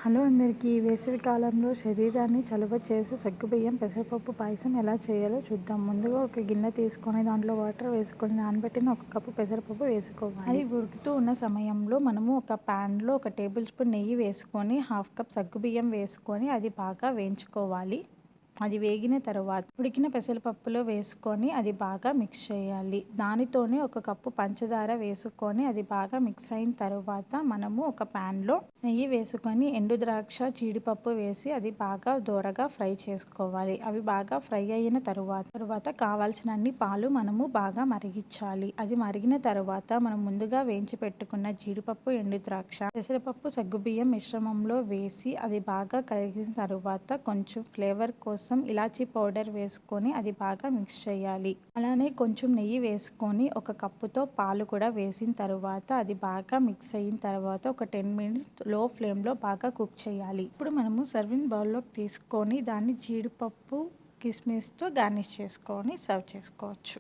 Hello అందరికీ! వేసవి కాలంలో శరీరాన్ని చలువ చేసే సగ్గుబియ్యం పెసరపప్పు పాయసం ఎలా చేయాలో చూద్దాం. ముందుగా ఒక గిన్నె తీసుకొని దాంట్లో వాటర్ వేసుకొని నానబెట్టిన 1 కప్పు పెసరపప్పు వేసుకోవాలి. అది ఉడుకుతూ ఉన్న సమయంలో మనము ఒక ప్యాన్లో 1 టేబుల్ స్పూన్ నెయ్యి వేసుకొని 1/2 కప్ సగ్గుబియ్యం వేసుకొని అది బాగా వేయించుకోవాలి. అది వేగిన తర్వాత ఉడికిన పెసరపప్పులో వేసుకొని అది బాగా మిక్స్ చేయాలి. దానితోనే 1 కప్పు పంచదార వేసుకొని అది బాగా మిక్స్ అయిన తర్వాత మనము ఒక ప్యాన్లో నెయ్యి వేసుకొని ఎండు ద్రాక్ష, జీడిపప్పు వేసి అది బాగా దోరగా ఫ్రై చేసుకోవాలి. అవి బాగా ఫ్రై అయిన తర్వాత కావాల్సినన్ని పాలు మనము బాగా మరిగించాలి. అది మరిగిన తర్వాత మనం ముందుగా వేయించి పెట్టుకున్న జీడిపప్పు, ఎండు ద్రాక్ష, పెసరపప్పు, సగ్గుబియ్యం మిశ్రమంలో వేసి అది బాగా కరిగిన తర్వాత కొంచెం ఫ్లేవర్ కోసం ఇలాచీ పౌడర్ వేసుకొని అది బాగా మిక్స్ చేయాలి. అలానే కొంచెం నెయ్యి వేసుకొని 1 కప్పుతో పాలు కూడా వేసిన తర్వాత అది బాగా మిక్స్ అయిన తర్వాత ఒక 10 మినిట్స్ లో ఫ్లేమ్లో బాగా కుక్ చేయాలి. ఇప్పుడు మనము సర్వింగ్ బౌల్లోకి తీసుకొని దాన్ని జీడిపప్పు, కిస్మిస్తో గార్నిష్ చేసుకొని సర్వ్ చేసుకోవచ్చు.